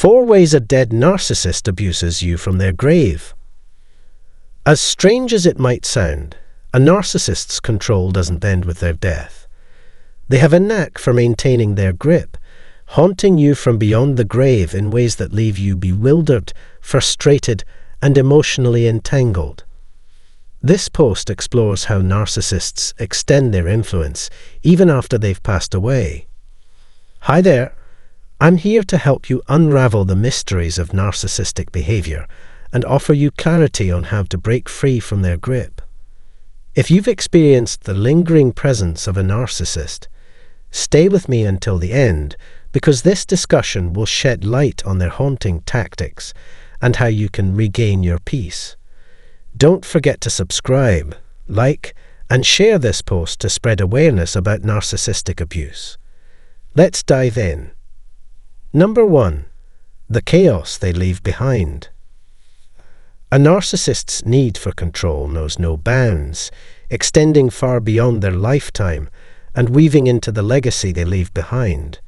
4 ways a dead narcissist abuses you from their grave. As strange as it might sound, a narcissist's control doesn't end with their death. They have a knack for maintaining their grip, haunting you from beyond the grave in ways that leave you bewildered, frustrated, and emotionally entangled. This post explores how narcissists extend their influence even after they've passed away. Hi there, I'm here to help you unravel the mysteries of narcissistic behavior and offer you clarity on how to break free from their grip. If you've experienced the lingering presence of a narcissist, stay with me until the end, because this discussion will shed light on their haunting tactics and how you can regain your peace. Don't forget to subscribe, like, and share this post to spread awareness about narcissistic abuse. Let's dive in. Number 1. The chaos they leave behind. A narcissist's need for control knows no bounds, extending far beyond their lifetime and weaving into the legacy they leave behind.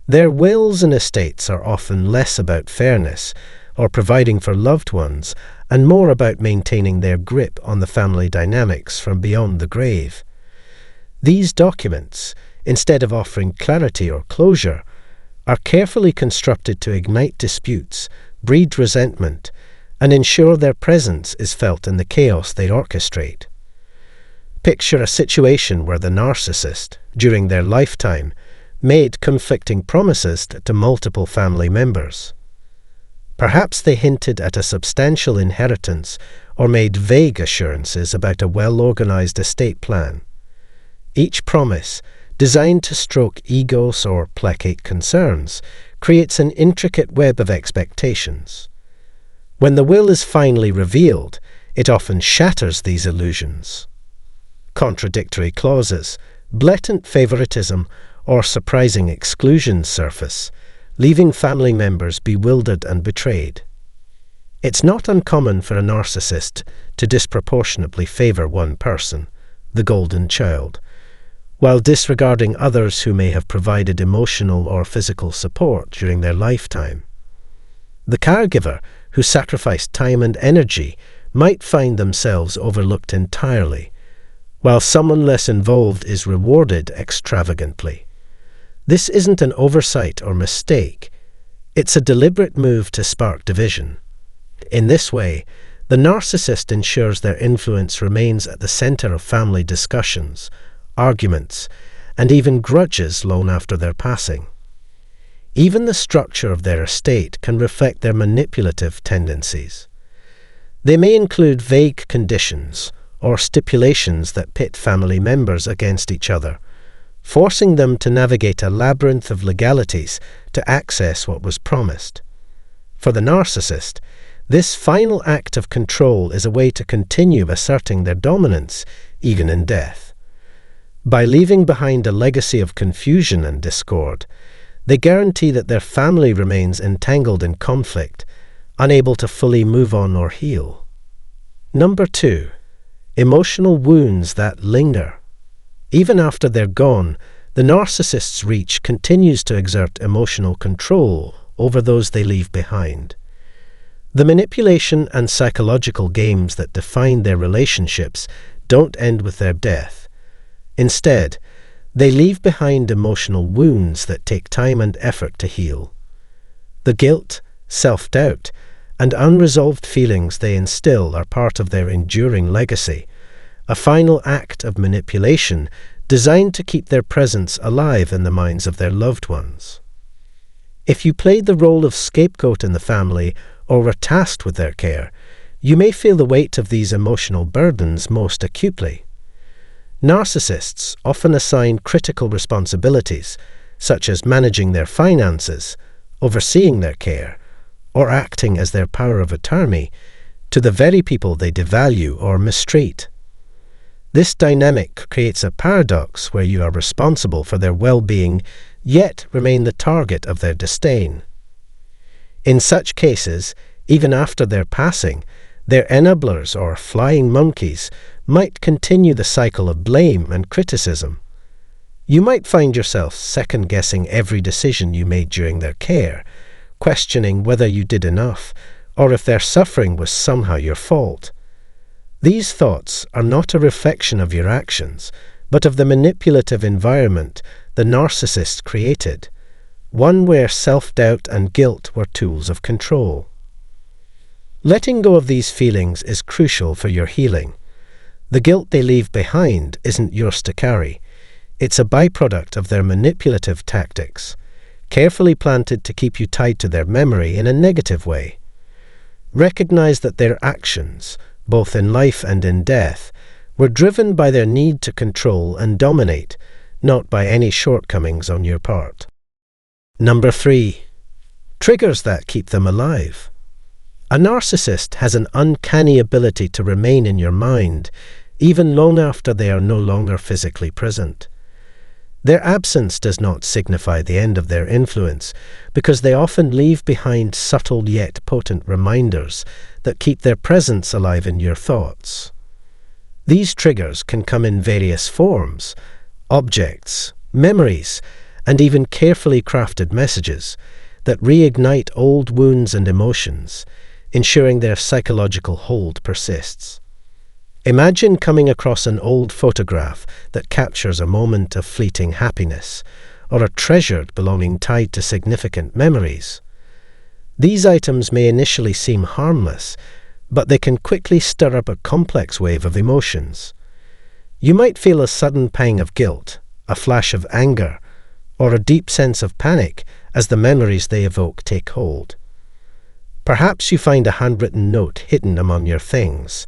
Their wills and estates are often less about fairness or providing for loved ones and more about maintaining their grip on the family dynamics from beyond the grave. These documents, instead of offering clarity or closure, are carefully constructed to ignite disputes, breed resentment, and ensure their presence is felt in the chaos they orchestrate. Picture a situation where the narcissist, during their lifetime, made conflicting promises to multiple family members. Perhaps they hinted at a substantial inheritance or made vague assurances about a well-organized estate plan. Each promise, designed to stroke egos or placate concerns, creates an intricate web of expectations. When the will is finally revealed, it often shatters these illusions. Contradictory clauses, blatant favoritism, or surprising exclusions surface, leaving family members bewildered and betrayed. It's not uncommon for a narcissist to disproportionately favor one person, the golden child, while disregarding others who may have provided emotional or physical support during their lifetime. The caregiver, who sacrificed time and energy, might find themselves overlooked entirely, while someone less involved is rewarded extravagantly. This isn't an oversight or mistake. It's a deliberate move to spark division. In this way, the narcissist ensures their influence remains at the center of family discussions, arguments, and even grudges long after their passing. Even the structure of their estate can reflect their manipulative tendencies. They may include vague conditions or stipulations that pit family members against each other, forcing them to navigate a labyrinth of legalities to access what was promised. For the narcissist, this final act of control is a way to continue asserting their dominance, even in death. By leaving behind a legacy of confusion and discord, they guarantee that their family remains entangled in conflict, unable to fully move on or heal. Number 2. Emotional wounds that linger. Even after they're gone, the narcissist's reach continues to exert emotional control over those they leave behind. The manipulation and psychological games that define their relationships don't end with their death. Instead, they leave behind emotional wounds that take time and effort to heal. The guilt, self-doubt, and unresolved feelings they instill are part of their enduring legacy, a final act of manipulation designed to keep their presence alive in the minds of their loved ones. If you played the role of scapegoat in the family or were tasked with their care, you may feel the weight of these emotional burdens most acutely. Narcissists often assign critical responsibilities, such as managing their finances, overseeing their care, or acting as their power of attorney, to the very people they devalue or mistreat. This dynamic creates a paradox where you are responsible for their well-being, yet remain the target of their disdain. In such cases, even after their passing, their enablers or flying monkeys might continue the cycle of blame and criticism. You might find yourself second-guessing every decision you made during their care, questioning whether you did enough or if their suffering was somehow your fault. These thoughts are not a reflection of your actions, but of the manipulative environment the narcissist created, one where self-doubt and guilt were tools of control. Letting go of these feelings is crucial for your healing. The guilt they leave behind isn't yours to carry. It's a byproduct of their manipulative tactics, carefully planted to keep you tied to their memory in a negative way. Recognize that their actions, both in life and in death, were driven by their need to control and dominate, not by any shortcomings on your part. Number 3. Triggers that keep them alive. A narcissist has an uncanny ability to remain in your mind, even long after they are no longer physically present. Their absence does not signify the end of their influence, because they often leave behind subtle yet potent reminders that keep their presence alive in your thoughts. These triggers can come in various forms: objects, memories, and even carefully crafted messages that reignite old wounds and emotions, ensuring their psychological hold persists. Imagine coming across an old photograph that captures a moment of fleeting happiness, or a treasured belonging tied to significant memories. These items may initially seem harmless, but they can quickly stir up a complex wave of emotions. You might feel a sudden pang of guilt, a flash of anger, or a deep sense of panic as the memories they evoke take hold. Perhaps you find a handwritten note hidden among your things,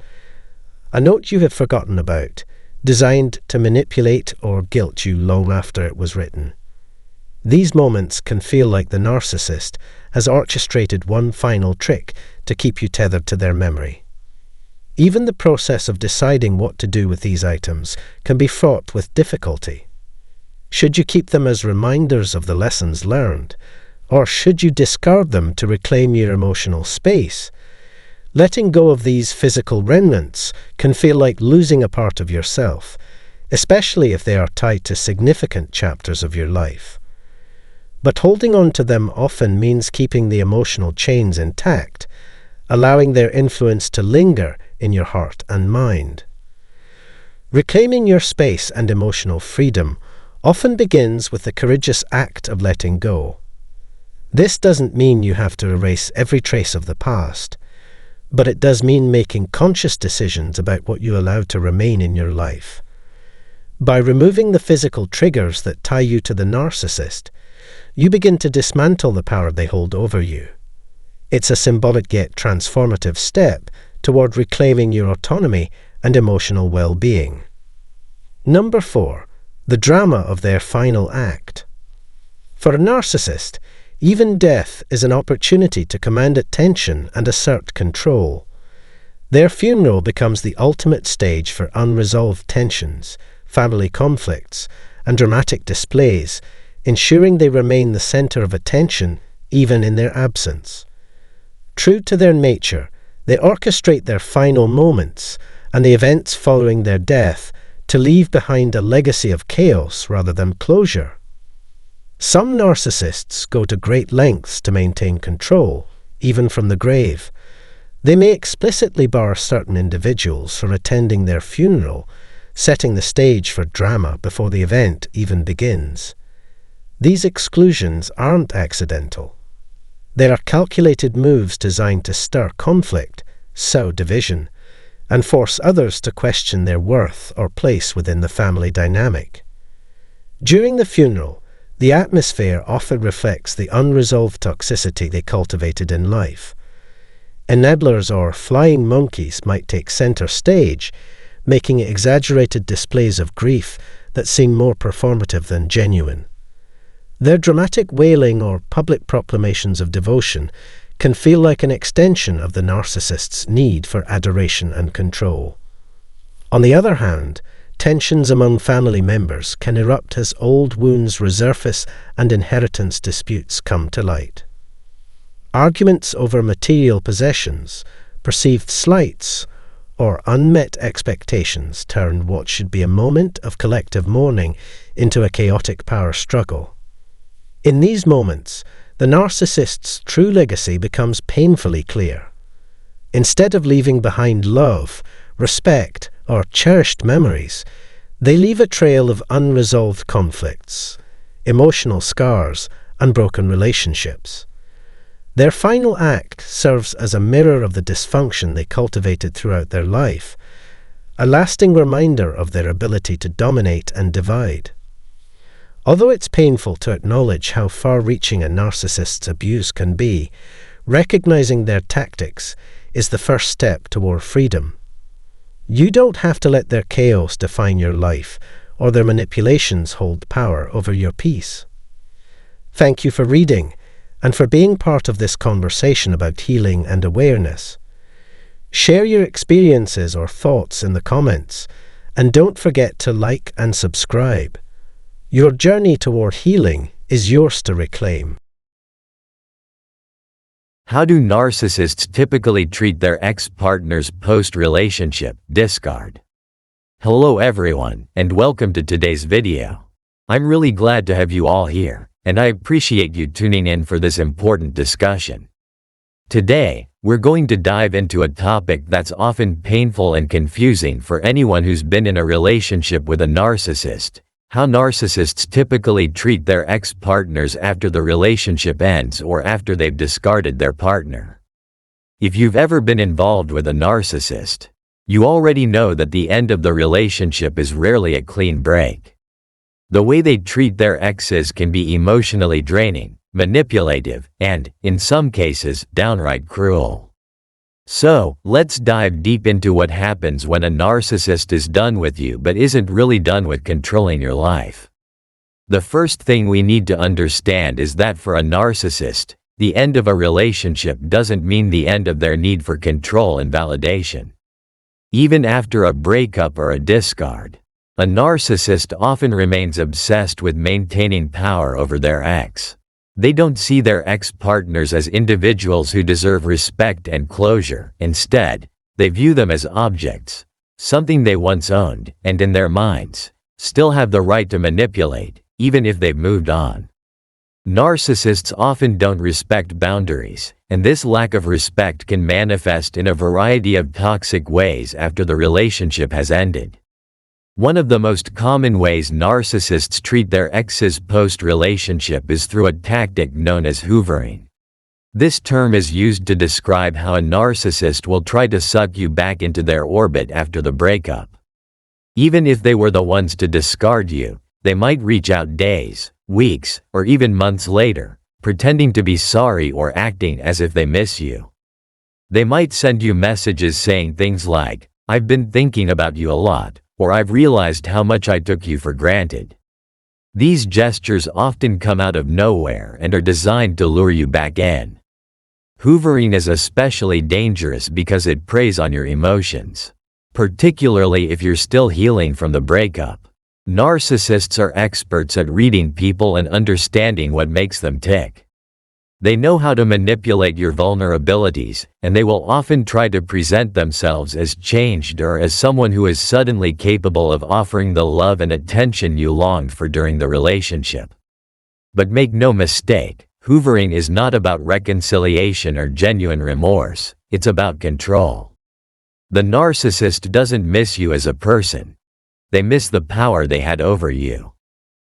a note you have forgotten about, designed to manipulate or guilt you long after it was written. These moments can feel like the narcissist has orchestrated one final trick to keep you tethered to their memory. Even the process of deciding what to do with these items can be fraught with difficulty. Should you keep them as reminders of the lessons learned, or should you discard them to reclaim your emotional space? Letting go of these physical remnants can feel like losing a part of yourself, especially if they are tied to significant chapters of your life. But holding on to them often means keeping the emotional chains intact, allowing their influence to linger in your heart and mind. Reclaiming your space and emotional freedom often begins with the courageous act of letting go. This doesn't mean you have to erase every trace of the past, but it does mean making conscious decisions about what you allow to remain in your life. By removing the physical triggers that tie you to the narcissist, you begin to dismantle the power they hold over you. It's a symbolic yet transformative step toward reclaiming your autonomy and emotional well-being. Number 4. The drama of their final act. For a narcissist, even death is an opportunity to command attention and assert control. Their funeral becomes the ultimate stage for unresolved tensions, family conflicts, and dramatic displays, ensuring they remain the center of attention even in their absence. True to their nature, they orchestrate their final moments and the events following their death to leave behind a legacy of chaos rather than closure. Some narcissists go to great lengths to maintain control, even from the grave. They may explicitly bar certain individuals from attending their funeral, setting the stage for drama before the event even begins. These exclusions aren't accidental. They are calculated moves designed to stir conflict, sow division, and force others to question their worth or place within the family dynamic. During the funeral, the atmosphere often reflects the unresolved toxicity they cultivated in life. Enablers or flying monkeys might take center stage, making exaggerated displays of grief that seem more performative than genuine. Their dramatic wailing or public proclamations of devotion can feel like an extension of the narcissist's need for adoration and control. On the other hand, tensions among family members can erupt as old wounds resurface and inheritance disputes come to light. Arguments over material possessions, perceived slights, or unmet expectations turn what should be a moment of collective mourning into a chaotic power struggle. In these moments, the narcissist's true legacy becomes painfully clear. Instead of leaving behind love, respect, or cherished memories, they leave a trail of unresolved conflicts, emotional scars, and broken relationships. Their final act serves as a mirror of the dysfunction they cultivated throughout their life, a lasting reminder of their ability to dominate and divide. Although it's painful to acknowledge how far-reaching a narcissist's abuse can be, recognizing their tactics is the first step toward freedom. You don't have to let their chaos define your life, or their manipulations hold power over your peace. Thank you for reading, and for being part of this conversation about healing and awareness. Share your experiences or thoughts in the comments, and don't forget to like and subscribe. Your journey toward healing is yours to reclaim. How do narcissists typically treat their ex-partners post-relationship discard? Hello everyone, and welcome to today's video. I'm really glad to have you all here, and I appreciate you tuning in for this important discussion. Today, we're going to dive into a topic that's often painful and confusing for anyone who's been in a relationship with a narcissist: how narcissists typically treat their ex-partners after the relationship ends or after they've discarded their partner. If you've ever been involved with a narcissist, you already know that the end of the relationship is rarely a clean break. The way they treat their exes can be emotionally draining, manipulative, and, in some cases, downright cruel. So, let's dive deep into what happens when a narcissist is done with you but isn't really done with controlling your life. The first thing we need to understand is that for a narcissist, the end of a relationship doesn't mean the end of their need for control and validation. Even after a breakup or a discard, a narcissist often remains obsessed with maintaining power over their ex. They don't see their ex-partners as individuals who deserve respect and closure. Instead, they view them as objects, something they once owned, and in their minds, still have the right to manipulate, even if they've moved on. Narcissists often don't respect boundaries, and this lack of respect can manifest in a variety of toxic ways after the relationship has ended. One of the most common ways narcissists treat their exes post-relationship is through a tactic known as hoovering. This term is used to describe how a narcissist will try to suck you back into their orbit after the breakup. Even if they were the ones to discard you, they might reach out days, weeks, or even months later, pretending to be sorry or acting as if they miss you. They might send you messages saying things like, "I've been thinking about you a lot," or "I've realized how much I took you for granted." These gestures often come out of nowhere and are designed to lure you back in. Hoovering is especially dangerous because it preys on your emotions, particularly if you're still healing from the breakup. Narcissists are experts at reading people and understanding what makes them tick. They know how to manipulate your vulnerabilities, and they will often try to present themselves as changed or as someone who is suddenly capable of offering the love and attention you longed for during the relationship. But make no mistake, hoovering is not about reconciliation or genuine remorse, it's about control. The narcissist doesn't miss you as a person. They miss the power they had over you.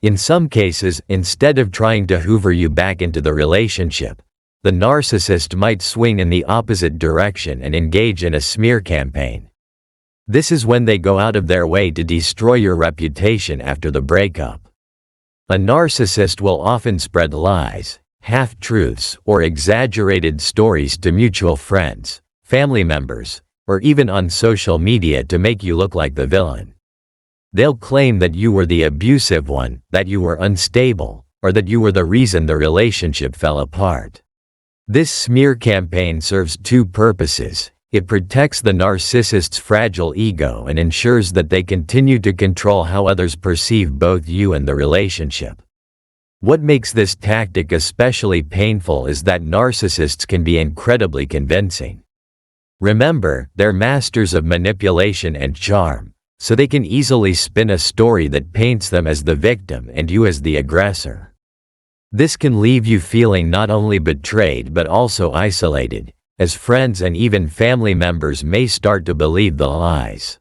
In some cases, instead of trying to hoover you back into the relationship, the narcissist might swing in the opposite direction and engage in a smear campaign. This is when they go out of their way to destroy your reputation after the breakup. A narcissist will often spread lies, half-truths, or exaggerated stories to mutual friends, family members, or even on social media to make you look like the villain. They'll claim that you were the abusive one, that you were unstable, or that you were the reason the relationship fell apart. This smear campaign serves two purposes. It protects the narcissist's fragile ego and ensures that they continue to control how others perceive both you and the relationship. What makes this tactic especially painful is that narcissists can be incredibly convincing. Remember, they're masters of manipulation and charm, so they can easily spin a story that paints them as the victim and you as the aggressor. This can leave you feeling not only betrayed but also isolated, as friends and even family members may start to believe the lies.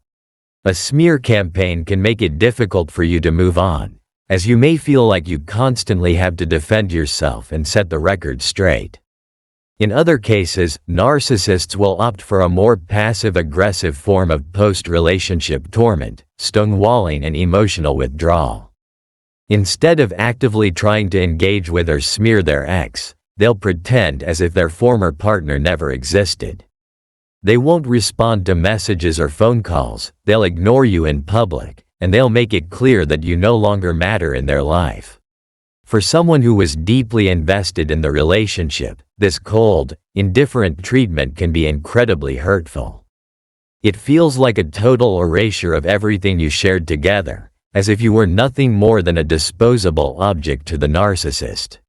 A smear campaign can make it difficult for you to move on, as you may feel like you constantly have to defend yourself and set the record straight. In other cases, narcissists will opt for a more passive-aggressive form of post-relationship torment, stonewalling and emotional withdrawal. Instead of actively trying to engage with or smear their ex, they'll pretend as if their former partner never existed. They won't respond to messages or phone calls, they'll ignore you in public, and they'll make it clear that you no longer matter in their life. For someone who was deeply invested in the relationship, this cold, indifferent treatment can be incredibly hurtful. It feels like a total erasure of everything you shared together, as if you were nothing more than a disposable object to the narcissist.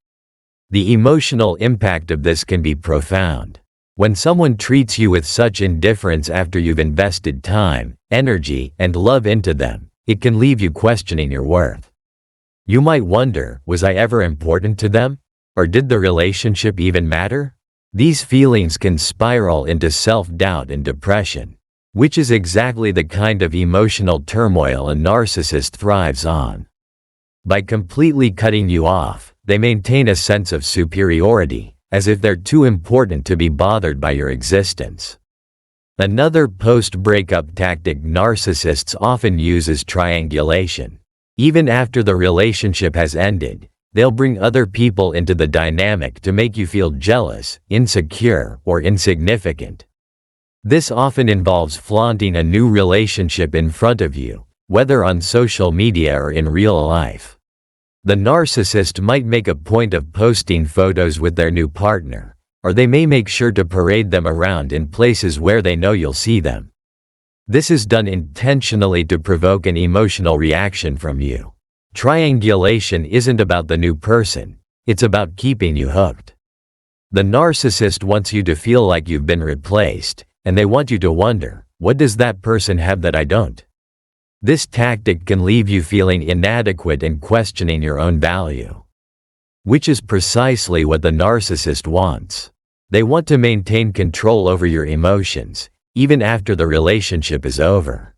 The emotional impact of this can be profound. When someone treats you with such indifference after you've invested time, energy, and love into them, it can leave you questioning your worth. You might wonder, was I ever important to them? Or did the relationship even matter? These feelings can spiral into self-doubt and depression, which is exactly the kind of emotional turmoil a narcissist thrives on. By completely cutting you off, they maintain a sense of superiority, as if they're too important to be bothered by your existence. Another post-breakup tactic narcissists often use is triangulation. Even after the relationship has ended, they'll bring other people into the dynamic to make you feel jealous, insecure, or insignificant. This often involves flaunting a new relationship in front of you, whether on social media or in real life. The narcissist might make a point of posting photos with their new partner, or they may make sure to parade them around in places where they know you'll see them. This is done intentionally to provoke an emotional reaction from you. Triangulation isn't about the new person, it's about keeping you hooked. The narcissist wants you to feel like you've been replaced, and they want you to wonder, what does that person have that I don't? This tactic can leave you feeling inadequate and questioning your own value. Which is precisely what the narcissist wants. They want to maintain control over your emotions, even after the relationship is over.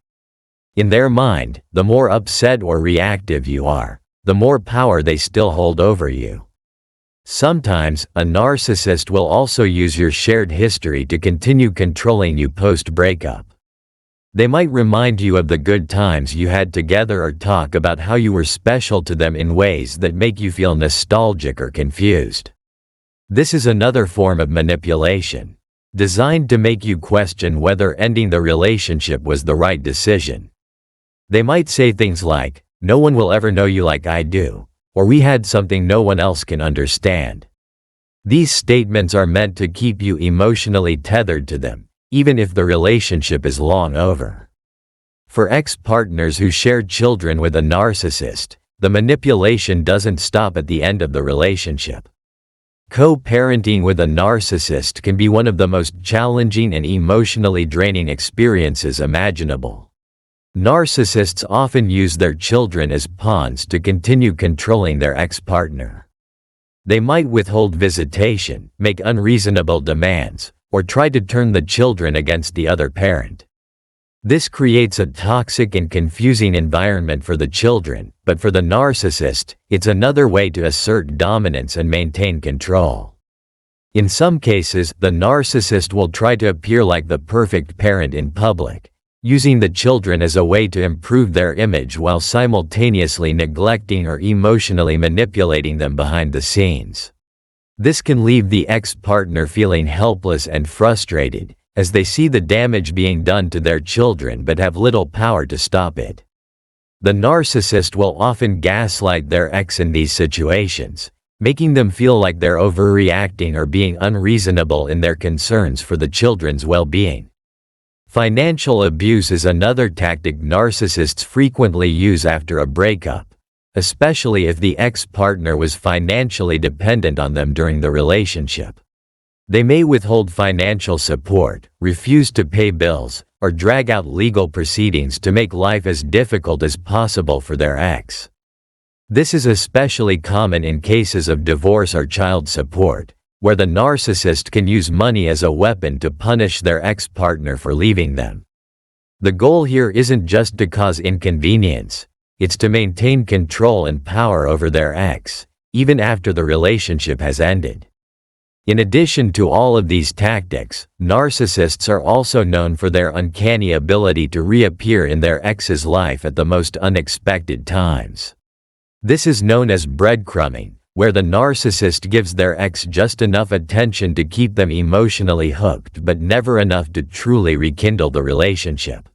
In their mind, the more upset or reactive you are, the more power they still hold over you. Sometimes, a narcissist will also use your shared history to continue controlling you post-breakup. They might remind you of the good times you had together or talk about how you were special to them in ways that make you feel nostalgic or confused. This is another form of manipulation, designed to make you question whether ending the relationship was the right decision. They might say things like, "No one will ever know you like I do," or "We had something no one else can understand." These statements are meant to keep you emotionally tethered to them, even if the relationship is long over. For ex-partners who shared children with a narcissist, the manipulation doesn't stop at the end of the relationship. Co-parenting with a narcissist can be one of the most challenging and emotionally draining experiences imaginable. Narcissists often use their children as pawns to continue controlling their ex-partner. They might withhold visitation, make unreasonable demands, or try to turn the children against the other parent. This creates a toxic and confusing environment for the children, but for the narcissist, it's another way to assert dominance and maintain control. In some cases, the narcissist will try to appear like the perfect parent in public, using the children as a way to improve their image while simultaneously neglecting or emotionally manipulating them behind the scenes. This can leave the ex-partner feeling helpless and frustrated, as they see the damage being done to their children but have little power to stop it. The narcissist will often gaslight their ex in these situations, making them feel like they're overreacting or being unreasonable in their concerns for the children's well-being. Financial abuse is another tactic narcissists frequently use after a breakup, especially if the ex-partner was financially dependent on them during the relationship. They may withhold financial support, refuse to pay bills, or drag out legal proceedings to make life as difficult as possible for their ex. This is especially common in cases of divorce or child support, where the narcissist can use money as a weapon to punish their ex-partner for leaving them. The goal here isn't just to cause inconvenience, it's to maintain control and power over their ex, even after the relationship has ended. In addition to all of these tactics, narcissists are also known for their uncanny ability to reappear in their ex's life at the most unexpected times. This is known as breadcrumbing, where the narcissist gives their ex just enough attention to keep them emotionally hooked but never enough to truly rekindle the relationship.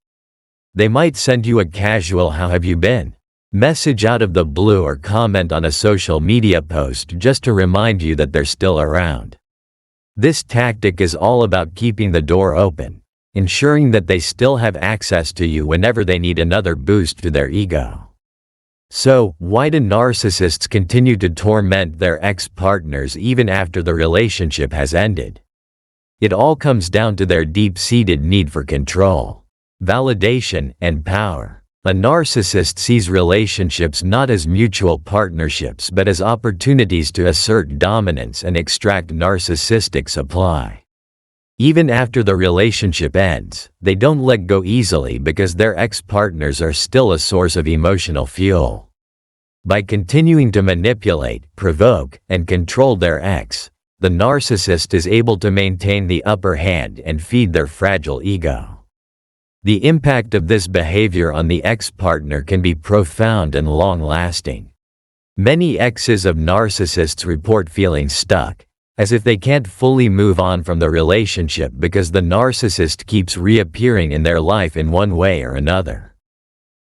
They might send you a casual "how have you been?" message out of the blue or comment on a social media post just to remind you that they're still around. This tactic is all about keeping the door open, ensuring that they still have access to you whenever they need another boost to their ego. So, why do narcissists continue to torment their ex-partners even after the relationship has ended? It all comes down to their deep-seated need for control, validation, and power. A narcissist sees relationships not as mutual partnerships but as opportunities to assert dominance and extract narcissistic supply. Even after the relationship ends, they don't let go easily because their ex-partners are still a source of emotional fuel. By continuing to manipulate, provoke, and control their ex, the narcissist is able to maintain the upper hand and feed their fragile ego. The impact of this behavior on the ex-partner can be profound and long-lasting. Many exes of narcissists report feeling stuck, as if they can't fully move on from the relationship because the narcissist keeps reappearing in their life in one way or another.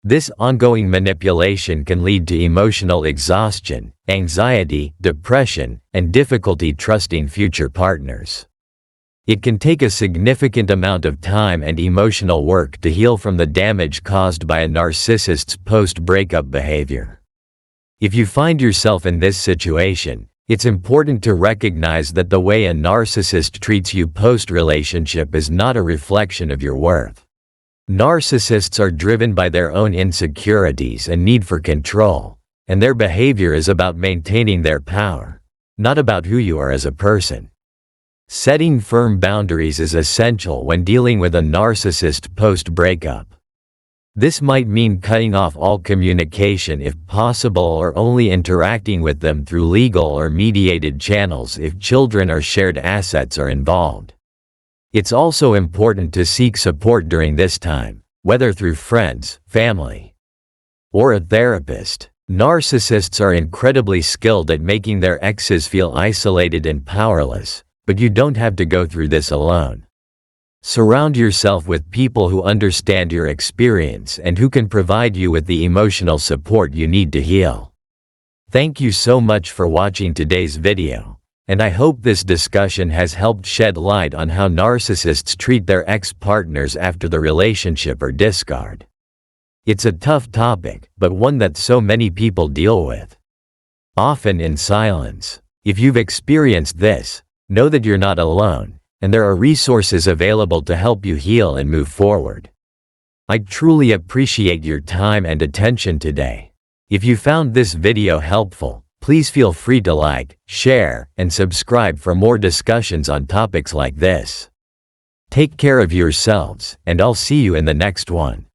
This ongoing manipulation can lead to emotional exhaustion, anxiety, depression, and difficulty trusting future partners. It can take a significant amount of time and emotional work to heal from the damage caused by a narcissist's post-breakup behavior. If you find yourself in this situation, it's important to recognize that the way a narcissist treats you post-relationship is not a reflection of your worth. Narcissists are driven by their own insecurities and need for control, and their behavior is about maintaining their power, not about who you are as a person. Setting firm boundaries is essential when dealing with a narcissist post-breakup. This might mean cutting off all communication if possible or only interacting with them through legal or mediated channels if children or shared assets are involved. It's also important to seek support during this time, whether through friends, family, or a therapist. Narcissists are incredibly skilled at making their exes feel isolated and powerless, but you don't have to go through this alone. Surround yourself with people who understand your experience and who can provide you with the emotional support you need to heal. Thank you so much for watching today's video, and I hope this discussion has helped shed light on how narcissists treat their ex-partners after the relationship or discard. It's a tough topic, but one that so many people deal with, often in silence. If you've experienced this, know that you're not alone, and there are resources available to help you heal and move forward. I truly appreciate your time and attention today. If you found this video helpful, please feel free to like, share, and subscribe for more discussions on topics like this. Take care of yourselves, and I'll see you in the next one.